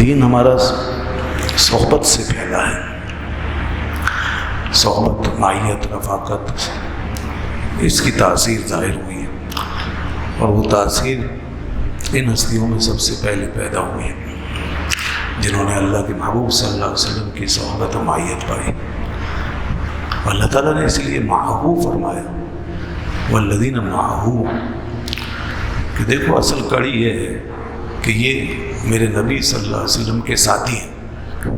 دین ہمارا صحبت سے پھیلا ہے، صحبت، معیت، رفاقت، اس کی تاثیر ظاہر ہوئی ہے، اور وہ تاثیر ان ہستیوں میں سب سے پہلے پیدا ہوئی ہے جنہوں نے اللہ کے محبوب صلی اللہ علیہ وسلم کی صحبت و معیت پائی۔ اللہ تعالیٰ نے اس لیے معہو فرمایا، والذین معہو، کہ دیکھو اصل کڑی یہ ہے کہ یہ میرے نبی صلی اللہ علیہ وسلم کے ساتھی ہیں،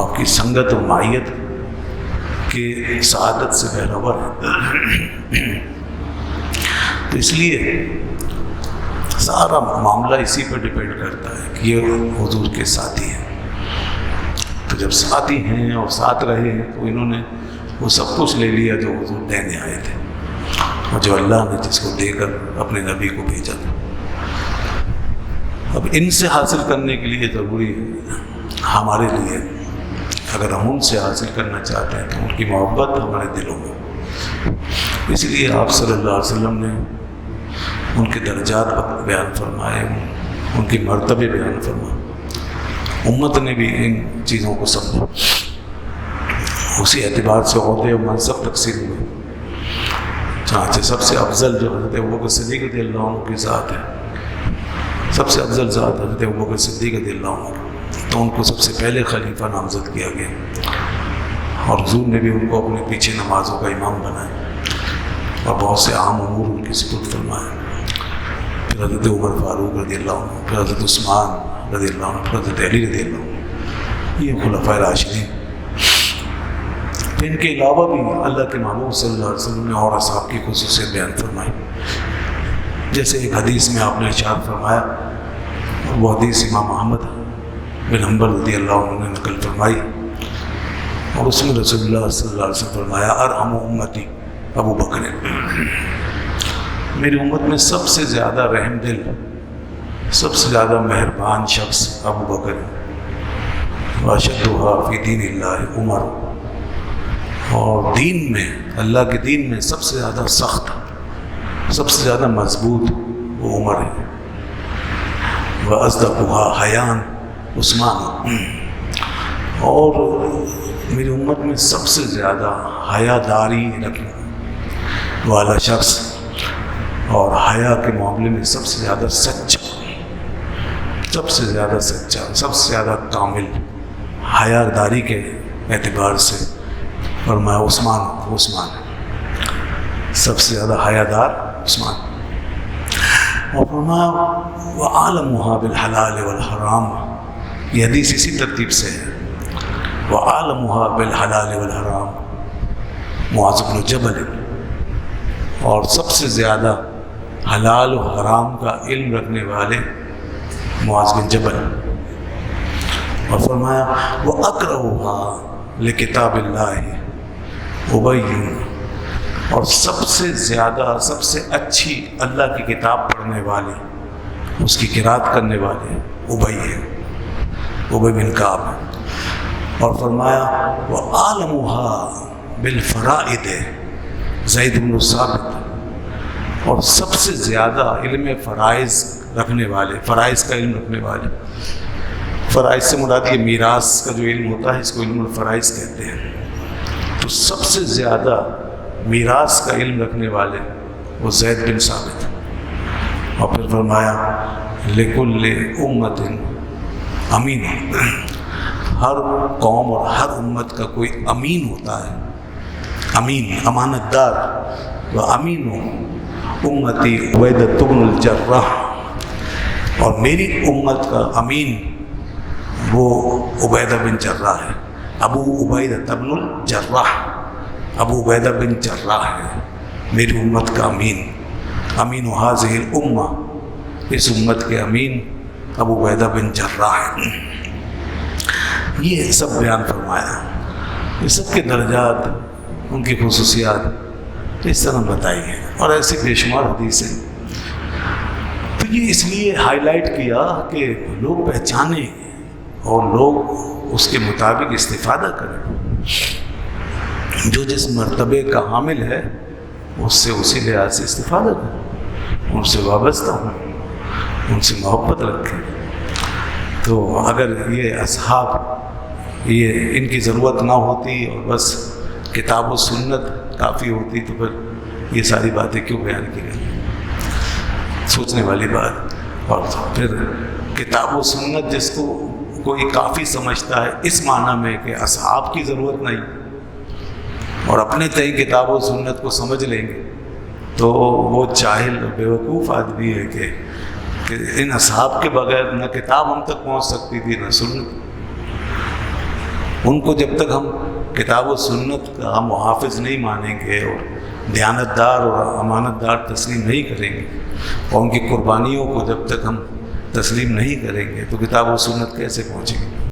آپ کی سنگت و معیت کے سعادت سے بہرور ہیں۔ تو اس لیے سارا معاملہ اسی پر ڈیپینڈ کرتا ہے کہ یہ حضور کے ساتھی ہیں۔ تو جب ساتھی ہیں اور ساتھ رہے ہیں تو انہوں نے وہ سب کچھ لے لیا جو حضور دینے آئے تھے، اور جو اللہ نے جس کو دے کر اپنے نبی کو بھیجا تھا۔ اب ان سے حاصل کرنے کے لیے ضروری ہے ہمارے لیے، اگر ہم ان سے حاصل کرنا چاہتے ہیں تو ان کی محبت ہمارے دلوں میں۔ اس لیے آپ صلی اللہ علیہ وسلم نے ان کے درجات بیان فرمائے، ان کی مرتبے بیان فرمائے، امت نے بھی ان چیزوں کو سمجھا، اسی اعتبار سے عہدے و منصب تقسیم ہوئے۔ چنانچہ سب سے افضل جو حضرت ابوبکر صدیق رضی اللہ عنہ کی ذات ہے، سب سے افضل ذات حضرت ابوبکر صدیق رضی اللہ عنہ، تو ان کو سب سے پہلے خلیفہ نامزد کیا گیا، اور حضور نے بھی ان کو اپنے پیچھے نمازوں کا امام بنایا اور بہت سے عام امور ان کی سپرد فرمائے۔ پھر حضرت عمر فاروق رضی اللہ عنہ، پھر حضرت عثمان رضی اللہ عنہ، پھر حضرت علی رضی اللہ عنہ، یہ خلفائے راشدین۔ ان کے علاوہ بھی اللہ کے محبوب صلی اللہ علیہ وسلم نے اور اصحاب کی خصوصیت بیان فرمائی، جیسے ایک حدیث میں آپ نے ارشاد فرمایا، وہ حدیث امام احمد بن حنبل رضی اللہ عنہ نے نقل فرمائی، اور اس میں رسول اللہ صلی اللہ علیہ وسلم فرمایا، ارحم امتی ابو بکر، میری امت میں سب سے زیادہ رحم دل، سب سے زیادہ مہربان شخص ابو بکر، واشدھا فی دین اللہ عمر، اور دین میں، اللہ کے دین میں سب سے زیادہ سخت، سب سے زیادہ مضبوط وہ عمر ہے، وَأَصْدَقُهَا حَيَاءً عثمان، اور میری امت میں سب سے زیادہ حیا داری رکھنے والا شخص اور حیا کے معاملے میں سب سے زیادہ سچا، سب سے زیادہ سچا، سب سے زیادہ کامل حیا داری کے اعتبار سے فرمایا عثمان سب سے زیادہ حیا دار عثمان، اور فرمایا وَعَالَمُهَا بِالْحَلَالِ وَالْحَرَامِ، یہ حدیث اسی ترتیب سے ہے، وَعَالَمُهَا بِالْحَلَالِ وَالْحَرَامِ معاذ بن جبل، اور سب سے زیادہ حلال و حرام کا علم رکھنے والے معاذ بن جبل، اور فرمایا وَأَقْرَؤُهَا لِكِتَابِ اللَّهِ ابی، اور سب سے زیادہ، سب سے اچھی اللہ کی کتاب پڑھنے والے، اس کی قرات کرنے والے ابی ہیں، ابی بن کعب، اور فرمایا وَعَالَمُهَا بِالْفَرَائِدِ زید بن ثابت، اور سب سے زیادہ علم فرائض رکھنے والے، فرائض کا علم رکھنے والے، فرائض سے مراد یہ میراث کا جو علم ہوتا ہے اس کو علم الفرائض کہتے ہیں، تو سب سے زیادہ میراث کا علم رکھنے والے وہ زید بن ثابت، اور پھر فرمایا لِكُلِّ أُمَّةٍ امین، ہر قوم اور ہر امت کا کوئی امین ہوتا ہے، امین امانت دار، وَأَمِينُ أُمَّتِي عُبَيْدَةُ بْنُ الْجَرَّاحِ، اور میری امت کا امین وہ عبیدہ بن جراح ہے، ابو عبیدہ بن الجراح، ابو عبیدہ بن جراح ہے میری امت کا امین، امین هذه الامہ، اس امت کے امین ابو عبیدہ بن جراح ہے۔ یہ سب بیان فرمایا، یہ سب کے درجات، ان کی خصوصیات اس طرح بتائی ہیں، اور ایسی بے شمار حدیثیں۔ تو یہ اس لیے ہائی لائٹ کیا کہ لوگ پہچانیں اور لوگ اس کے مطابق استفادہ کریں، جو جس مرتبے کا حامل ہے اس سے اسی لحاظ سے استفادہ کریں، ان سے وابستہ ہوں، ان سے محبت رکھیں۔ تو اگر یہ اصحاب یہ ان کی ضرورت نہ ہوتی اور بس کتاب و سنت کافی ہوتی تو پھر یہ ساری باتیں کیوں بیان کی گئی؟ سوچنے والی بات۔ اور پھر کتاب و سنت جس کو کوئی کافی سمجھتا ہے اس معنی میں کہ اصحاب کی ضرورت نہیں، اور اپنے تئیں کتاب و سنت کو سمجھ لیں گے تو وہ جاہل بیوقوف آدمی ہے کہ ان اصحاب کے بغیر نہ کتاب ہم تک پہنچ سکتی تھی نہ سنت۔ ان کو جب تک ہم کتاب و سنت کا محافظ نہیں مانیں گے اور دیانتدار اور امانت دار تسلیم نہیں کریں گے، اور ان کی قربانیوں کو جب تک ہم تسلیم نہیں کریں گے تو کتاب و سنت کیسے پہنچیں گے؟